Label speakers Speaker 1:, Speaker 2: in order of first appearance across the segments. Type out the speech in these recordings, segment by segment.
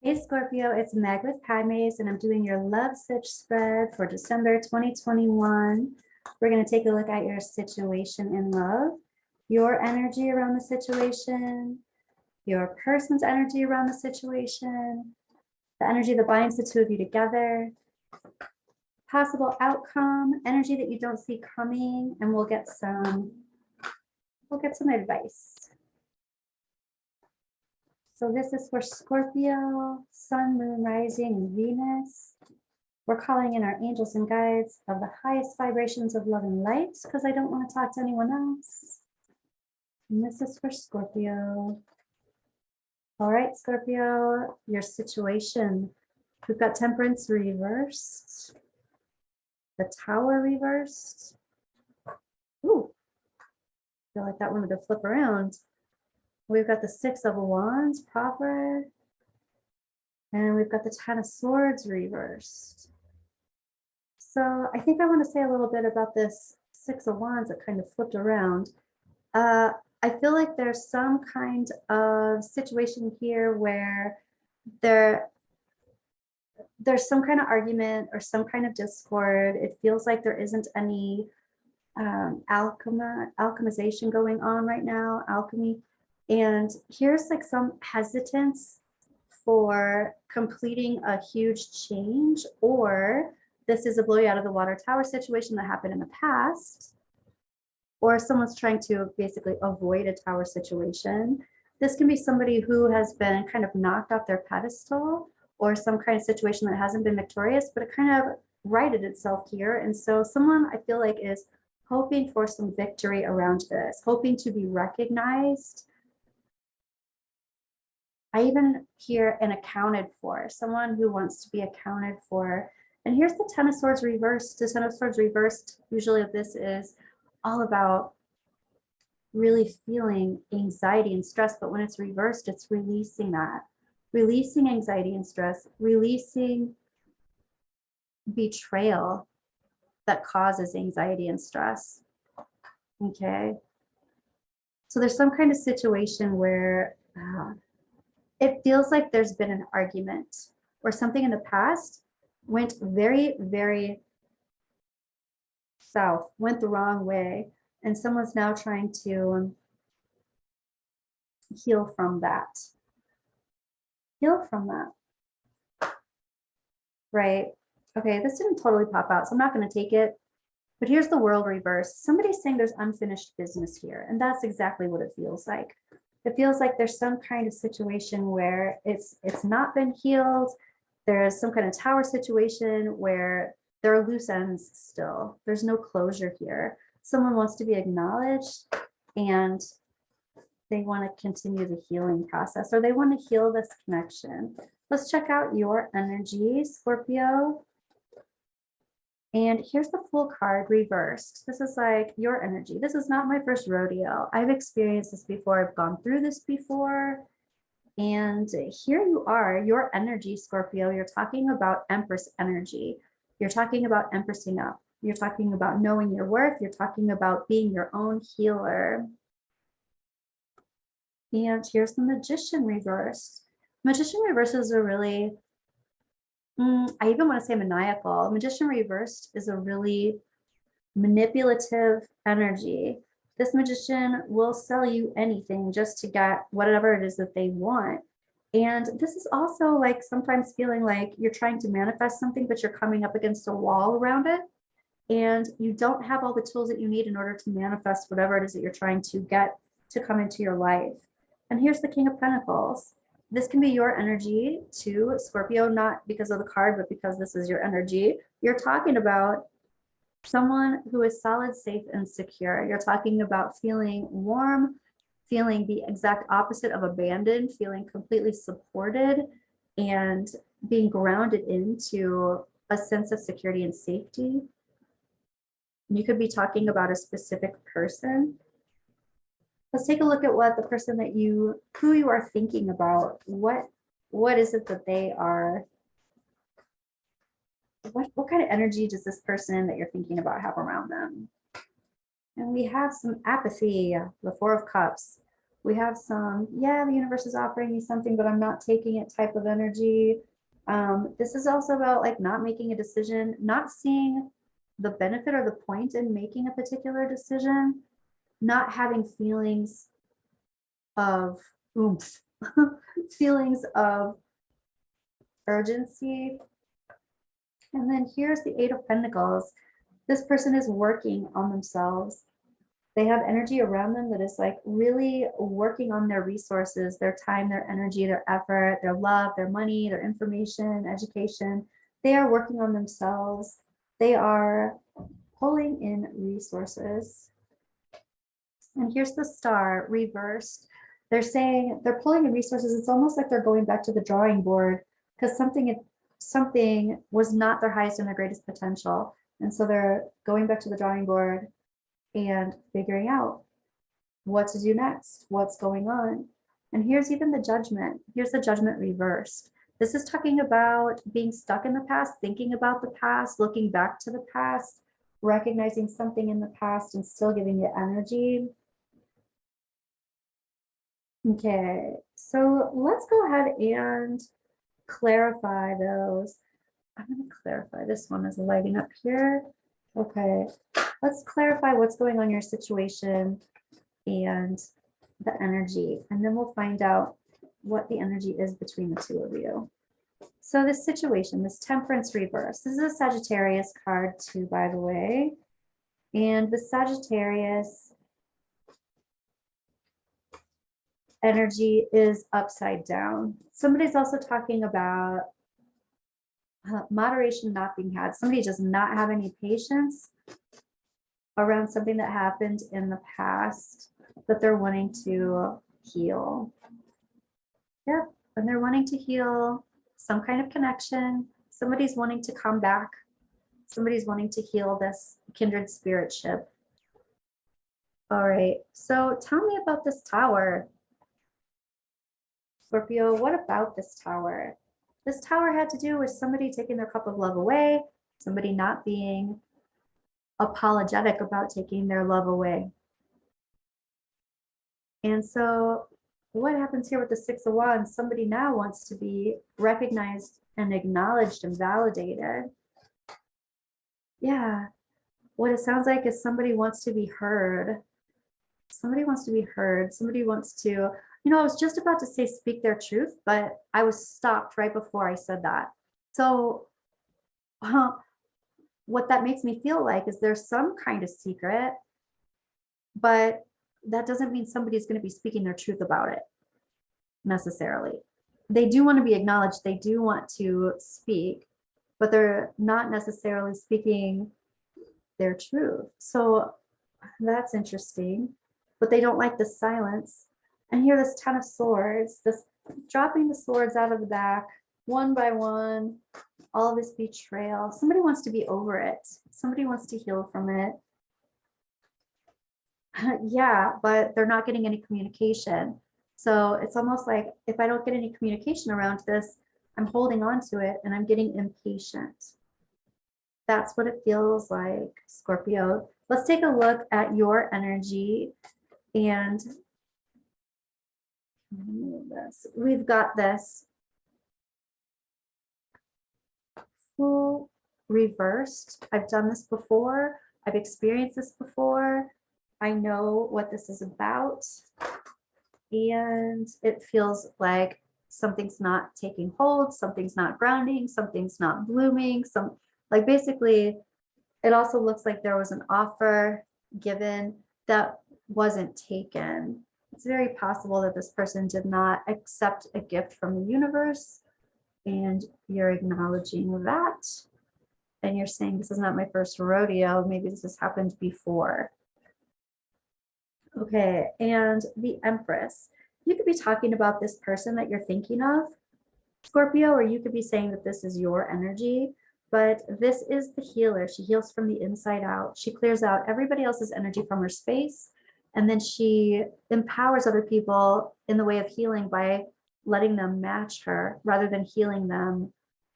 Speaker 1: Hey Scorpio, it's Meg with Padmes, and I'm doing your Love Sitch spread for December 2021. We're going to take a look at your situation in love, your energy around the situation, your person's energy around the situation, the energy that binds the two of you together, possible outcome, energy that you don't see coming, and we'll get some advice. So this is for Scorpio, Sun, Moon, Rising, and Venus. We're calling in our angels and guides of the highest vibrations of love and light because I don't want to talk to anyone else. And this is for Scorpio. All right, Scorpio, your situation. We've got Temperance reversed, the Tower reversed. Ooh, I feel like that wanted to flip around. We've got the Six of Wands proper, and we've got the Ten of Swords reversed. So I think I want to say a little bit about this Six of Wands that kind of flipped around. I feel like there's some kind of situation here where there's some kind of argument or some kind of discord. It feels like there isn't any alchemization going on right now, alchemy. And here's like some hesitance for completing a huge change, or this is a blow you out of the water tower situation that happened in the past, or someone's trying to basically avoid a tower situation. This can be somebody who has been kind of knocked off their pedestal, or some kind of situation that hasn't been victorious, but it kind of righted itself here. And so someone I feel like is hoping for some victory around this, hoping to be recognized. I even hear an accounted for, someone who wants to be accounted for. And here's the Ten of Swords reversed. The Ten of Swords reversed, usually this is all about really feeling anxiety and stress, but when it's reversed, it's releasing that, releasing anxiety and stress, releasing betrayal that causes anxiety and stress. Okay. So there's some kind of situation where it feels like there's been an argument or something in the past went very, very south, went the wrong way, and someone's now trying to heal from that. Heal from that. Right. Okay, this didn't totally pop out, so I'm not going to take it. But here's the World reversed. Somebody's saying there's unfinished business here, and that's exactly what it feels like. It feels like there's some kind of situation where it's not been healed. There's some kind of tower situation where there are loose ends still. There's no closure here. Someone wants to be acknowledged and they want to continue the healing process, or they want to heal this connection. Let's check out your energy, Scorpio. And here's the Fool card reversed. This is like your energy. This is not my first rodeo. I've experienced this before. I've gone through this before. And here you are, your energy, Scorpio. You're talking about Empress energy. You're talking about empressing up. You're talking about knowing your worth. You're talking about being your own healer. And here's the Magician reversed. Magician reverses are really, I even want to say maniacal. Magician reversed is a really manipulative energy. This magician will sell you anything just to get whatever it is that they want. And this is also like sometimes feeling like you're trying to manifest something, but you're coming up against a wall around it. And you don't have all the tools that you need in order to manifest whatever it is that you're trying to get to come into your life. And here's the King of Pentacles. This can be your energy too, Scorpio, not because of the card, but because this is your energy. You're talking about someone who is solid, safe, and secure. You're talking about feeling warm, feeling the exact opposite of abandoned, feeling completely supported, and being grounded into a sense of security and safety. You could be talking about a specific person. Let's take a look at what the person that who you are thinking about. What is it that they are? What kind of energy does this person that you're thinking about have around them? And we have some apathy, the Four of Cups. We have some, yeah, the universe is offering me something, but I'm not taking it type of energy. This is also about like not making a decision, not seeing the benefit or the point in making a particular decision, not having feelings of oomph, feelings of urgency. And then here's the Eight of Pentacles. This person is working on themselves. They have energy around them that is like really working on their resources, their time, their energy, their effort, their love, their money, their information, education. They are working on themselves. They are pulling in resources. And here's the Star reversed. They're saying they're pulling in resources. It's almost like they're going back to the drawing board because something was not their highest and their greatest potential. And so they're going back to the drawing board and figuring out what to do next, what's going on. And here's even the Judgment. Here's the Judgment reversed. This is talking about being stuck in the past, thinking about the past, looking back to the past, recognizing something in the past and still giving it energy. Okay, so let's go ahead and clarify those. I'm going to clarify. This one is lighting up here. Okay, let's clarify what's going on in your situation and the energy, and then we'll find out what the energy is between the two of you. So this situation, this Temperance reverse, this is a Sagittarius card too, by the way. And the Sagittarius energy is upside down. Somebody's also talking about moderation not being had. Somebody does not have any patience around something that happened in the past that they're wanting to heal. Yep, and they're wanting to heal some kind of connection. Somebody's wanting to come back. Somebody's wanting to heal this kindred spirit ship. All right, so tell me about this Tower. Scorpio, what about this Tower? This Tower had to do with somebody taking their cup of love away, somebody not being apologetic about taking their love away. And so what happens here with the Six of Wands? Somebody now wants to be recognized and acknowledged and validated. Yeah, what it sounds like is somebody wants to be heard. Somebody wants to be heard. Somebody wants to, I was just about to say speak their truth, but I was stopped right before I said that. So what that makes me feel like is there's some kind of secret, but that doesn't mean somebody's going to be speaking their truth about it necessarily. They do want to be acknowledged. They do want to speak, but they're not necessarily speaking their truth. So that's interesting, but they don't like the silence. And here, this Ten of Swords, this dropping the swords out of the back, one by one, all this betrayal. Somebody wants to be over it. Somebody wants to heal from it. Yeah, but they're not getting any communication. So it's almost like if I don't get any communication around this, I'm holding on to it and I'm getting impatient. That's what it feels like, Scorpio. Let's take a look at your energy. And we've got this full reversed. I've done this before. I've experienced this before. I know what this is about. And it feels like something's not taking hold, something's not grounding, something's not blooming. Like basically, it also looks like there was an offer given that wasn't taken. It's very possible that this person did not accept a gift from the universe, and you're acknowledging that. And you're saying, this is not my first rodeo. Maybe this has happened before. Okay, and the Empress. You could be talking about this person that you're thinking of, Scorpio, or you could be saying that this is your energy, but this is the healer. She heals from the inside out. She clears out everybody else's energy from her space, and then she empowers other people in the way of healing by letting them match her rather than healing them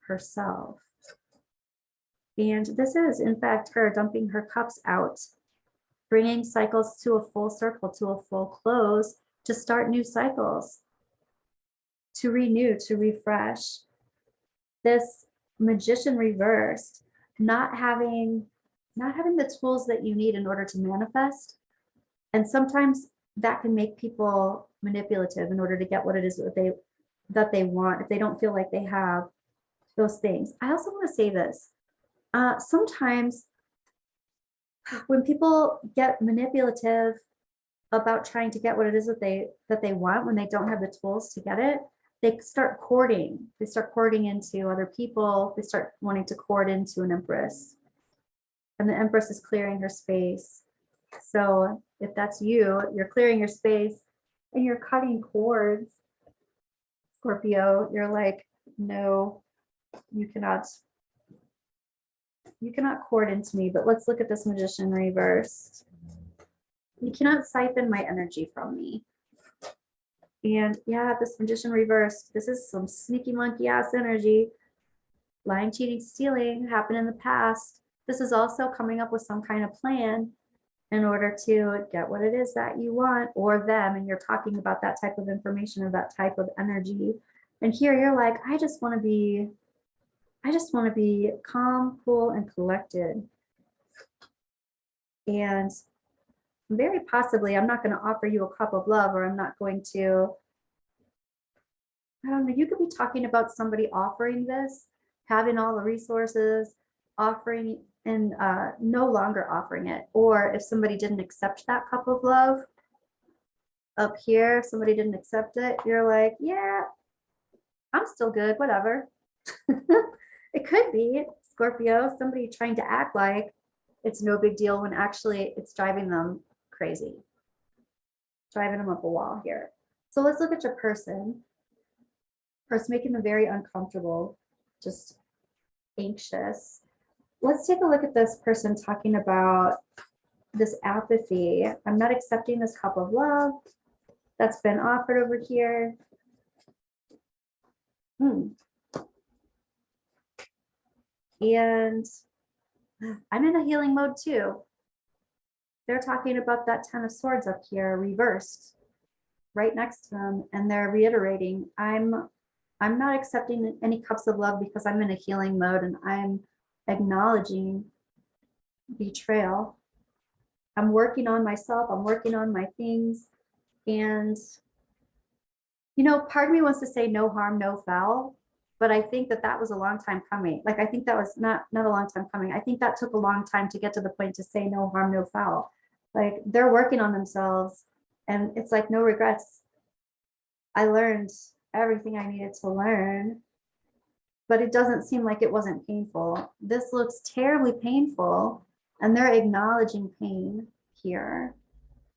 Speaker 1: herself. And this is, in fact, her dumping her cups out, bringing cycles to a full circle, to a full close, to start new cycles, to renew, to refresh. This Magician reversed, not having the tools that you need in order to manifest. And sometimes that can make people manipulative in order to get what it is that they want, if they don't feel like they have those things. I also want to say this. Sometimes when people get manipulative about trying to get what it is that they want, when they don't have the tools to get it, they start courting. They start courting into other people. They start wanting to court into an empress. And the empress is clearing her space. So if that's you, you're clearing your space and you're cutting cords, Scorpio, you're like, no, you cannot court into me. But let's look at this Magician reversed. You cannot siphon my energy from me. And yeah, this Magician reversed, this is some sneaky monkey ass energy. Lying, cheating, stealing happened in the past. This is also coming up with some kind of plan in order to get what it is that you want, or them, and you're talking about that type of information or that type of energy. And here you're like, I just want to be calm, cool, and collected. And very possibly, I'm not going to offer you a cup of love, or I'm not going to, I don't know, you could be talking about somebody offering this, having all the resources, offering and no longer offering it. Or if somebody didn't accept that cup of love up here, if somebody didn't accept it, you're like, yeah, I'm still good, whatever. It could be, Scorpio, somebody trying to act like it's no big deal when actually it's driving them crazy, driving them up a wall here. So let's look at your person. Person making them very uncomfortable, just anxious. Let's take a look at this person talking about this apathy. I'm not accepting this cup of love that's been offered over here. And I'm in a healing mode too. They're talking about that 10 of Swords up here, reversed, right next to them. And they're reiterating, I'm not accepting any cups of love because I'm in a healing mode, and I'm acknowledging betrayal. I'm working on myself. I'm working on my things. And, you know, part of me wants to say no harm, no foul, but I think that was a long time coming. Like, I think that was not a long time coming. I think that took a long time to get to the point to say no harm, no foul. Like, they're working on themselves, and it's like no regrets. I learned everything I needed to learn, but it doesn't seem like it wasn't painful. This looks terribly painful, and they're acknowledging pain here.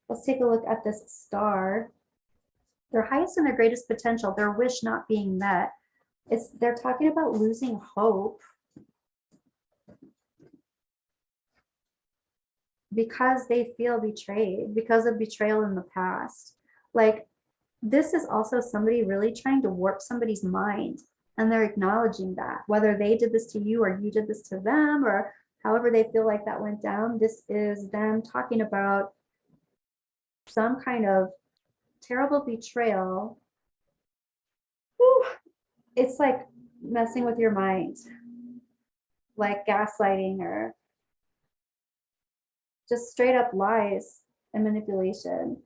Speaker 1: Let's take a look at this star. Their highest and their greatest potential, their wish not being met. They're talking about losing hope because they feel betrayed, because of betrayal in the past. Like, this is also somebody really trying to warp somebody's mind, and they're acknowledging that, whether they did this to you or you did this to them, or however they feel like that went down. This is them talking about some kind of terrible betrayal. Whew. It's like messing with your mind, like gaslighting or just straight up lies and manipulation.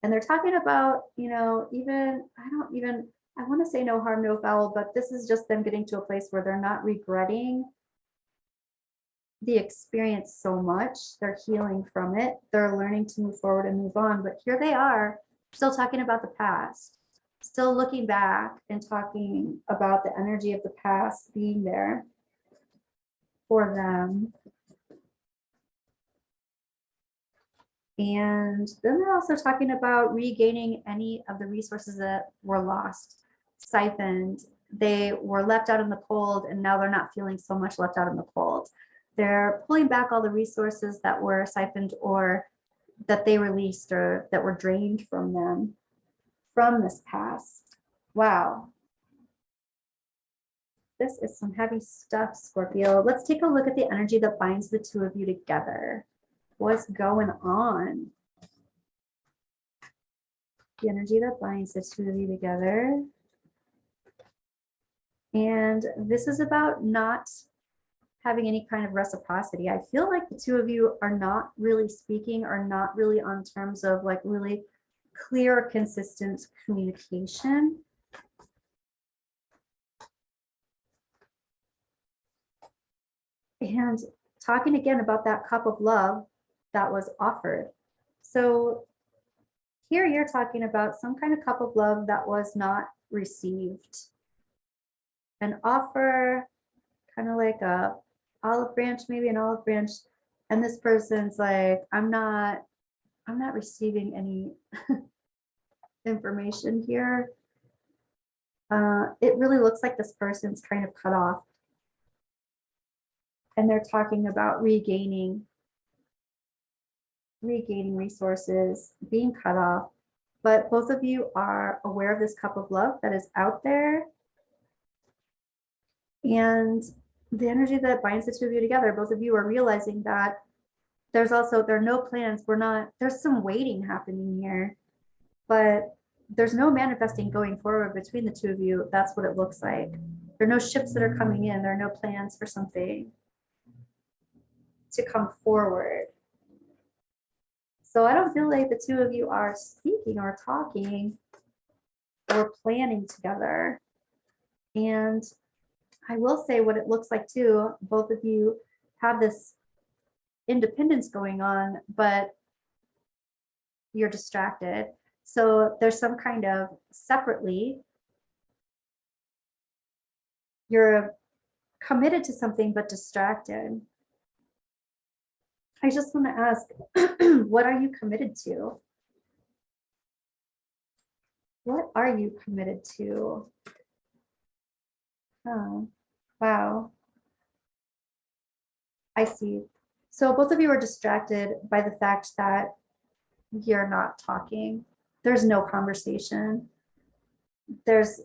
Speaker 1: And they're talking about, you know, I want to say no harm, no foul, but this is just them getting to a place where they're not regretting the experience so much. They're healing from it. They're learning to move forward and move on. But here they are, still talking about the past, still looking back and talking about the energy of the past being there for them. And then they're also talking about regaining any of the resources that were lost, siphoned. They were left out in the cold, and now they're not feeling so much left out in the cold. They're pulling back all the resources that were siphoned or that they released or that were drained from them from this past. Wow. This is some heavy stuff, Scorpio. Let's take a look at the energy that binds the two of you together. What's going on? the energy that binds the two of you together. And this is about not having any kind of reciprocity. I feel like the two of you are not really speaking, are not really on terms of like really clear, consistent communication. And talking again about that cup of love that was offered. So here you're talking about some kind of cup of love that was not received. An offer, kind of like a olive branch, maybe an olive branch. And this person's like, I'm not receiving any information here. It really looks like this person's kind of cut off. And they're talking about regaining resources, being cut off. But both of you are aware of this cup of love that is out there. And the energy that binds the two of you together, both of you are realizing that there are no plans. There's some waiting happening here, but there's no manifesting going forward between the two of you. That's what it looks like. There are no ships that are coming in. There are no plans for something to come forward. So I don't feel like the two of you are speaking or talking or planning together. And I will say what it looks like too, both of you have this independence going on, but you're distracted. So there's some kind of separately, you're committed to something, but distracted. I just want to ask, what are you committed to? What are you committed to? Oh, wow. I see. So both of you are distracted by the fact that you're not talking. There's no conversation. There's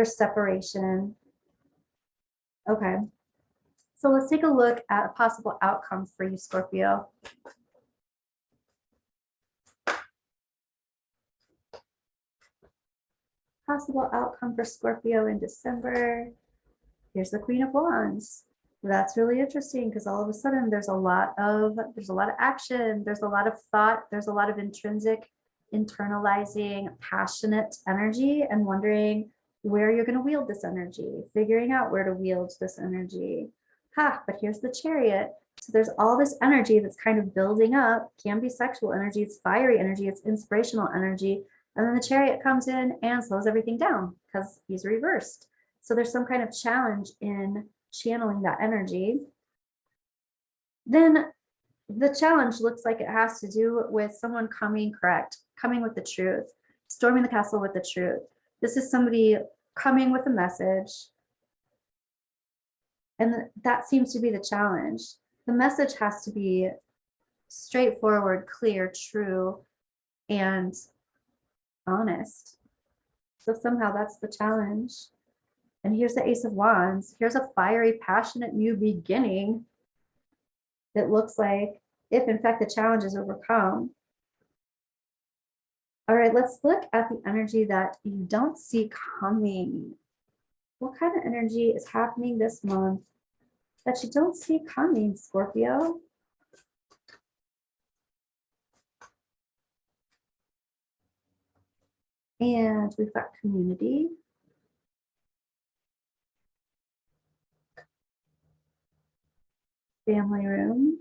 Speaker 1: separation. Okay. So let's take a look at a possible outcome for you, Scorpio. Possible outcome for Scorpio in December. Here's the Queen of Wands. That's really interesting because all of a sudden there's a lot of action, there's a lot of thought, there's a lot of intrinsic, internalizing, passionate energy, and wondering where you're going to wield this energy, figuring out where to wield this energy. But here's the Chariot. So there's all this energy that's kind of building up, can be sexual energy, it's fiery energy, it's inspirational energy. And then the Chariot comes in and slows everything down because he's reversed. So there's some kind of challenge in channeling that energy. Then the challenge looks like it has to do with someone coming with the truth, storming the castle with the truth. This is somebody coming with a message. And that seems to be the challenge. The message has to be straightforward, clear, true, and honest. So somehow that's the challenge. And here's the Ace of Wands. Here's a fiery, passionate new beginning. It looks like, if in fact the challenge is overcome. All right, let's look at the energy that you don't see coming. What kind of energy is happening this month that you don't see coming, Scorpio? And we've got community. Family room.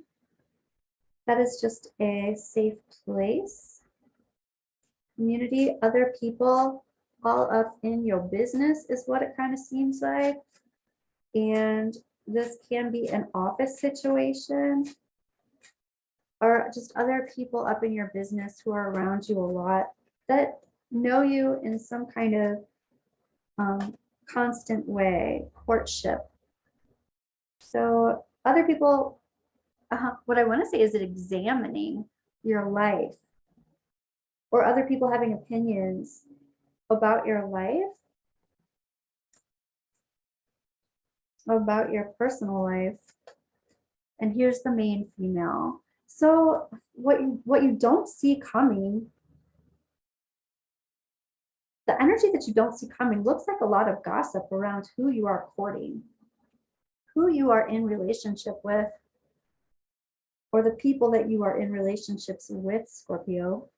Speaker 1: That is just a safe place. Community, other people all up in your business is what it kind of seems like. And this can be an office situation or just other people up in your business who are around you a lot that know you in some kind of constant way, courtship. So other people, what I want to say is it examining your life, or other people having opinions about your life, about your personal life. And here's the main female. So what you don't see coming the energy that you don't see coming looks like a lot of gossip around who you are courting, who you are in relationship with, or the people that you are in relationships with, Scorpio.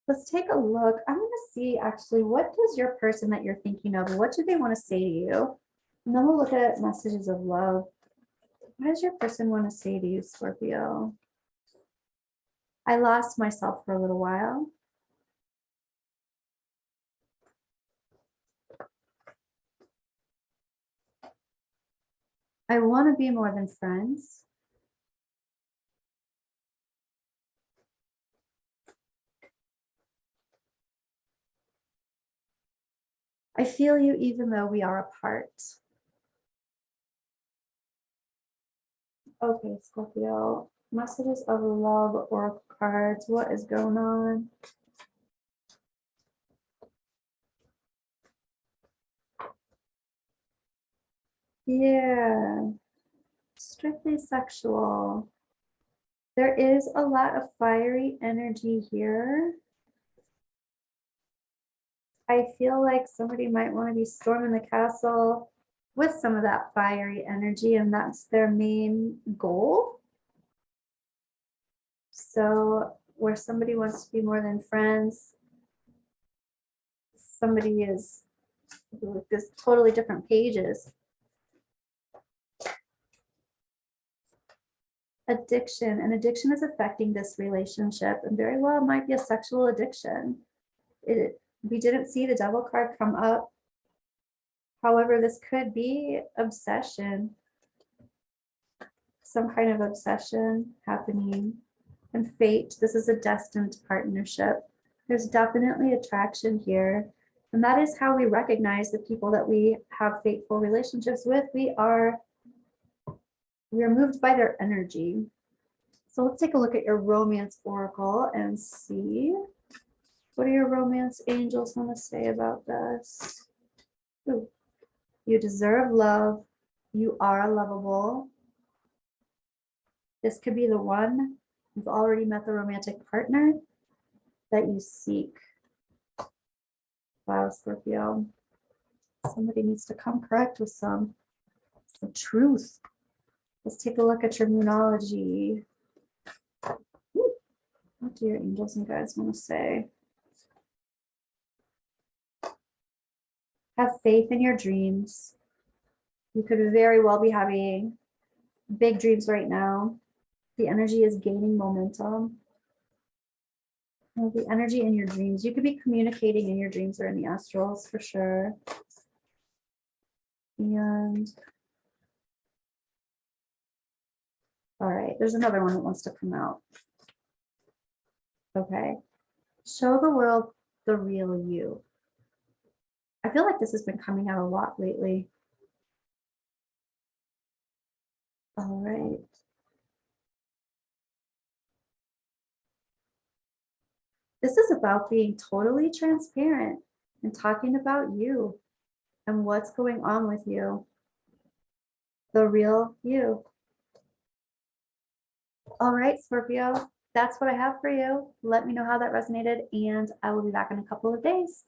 Speaker 1: Let's take a look. I want to see actually, what does your person that you're thinking of, what do they want to say to you? And then we'll look at messages of love. What does your person want to say to you, Scorpio? I lost myself for a little while. I want to be more than friends. I feel you even though we are apart. Okay, Scorpio, messages of love, oracle cards. What is going on? Yeah, strictly sexual. There is a lot of fiery energy here. I feel like somebody might want to be storming the castle with some of that fiery energy, and that's their main goal. So where somebody wants to be more than friends, somebody is like this totally different pages. Addiction, and addiction is affecting this relationship, and very well might be a sexual addiction. We didn't see the devil card come up. However, this could be obsession, some kind of obsession happening. And fate, this is a destined partnership. There's definitely attraction here. And that is how we recognize the people that we have fateful relationships with. We are moved by their energy. So let's take a look at your romance oracle and see what do your romance angels want to say about this. Ooh. You deserve love. You are lovable. This could be the one. You've already met the romantic partner that you seek. Wow, Scorpio. Somebody needs to come correct with some truth. Let's take a look at your moonology. What do your angels and guides want to say? Have faith in your dreams. You could very well be having big dreams right now. The energy is gaining momentum. The energy in your dreams. You could be communicating in your dreams or in the astrals for sure. And all right, there's another one that wants to come out. Okay. Show the world the real you. I feel like this has been coming out a lot lately. All right. This is about being totally transparent and talking about you and what's going on with you. The real you. All right, Scorpio, that's what I have for you. Let me know how that resonated, and I will be back in a couple of days.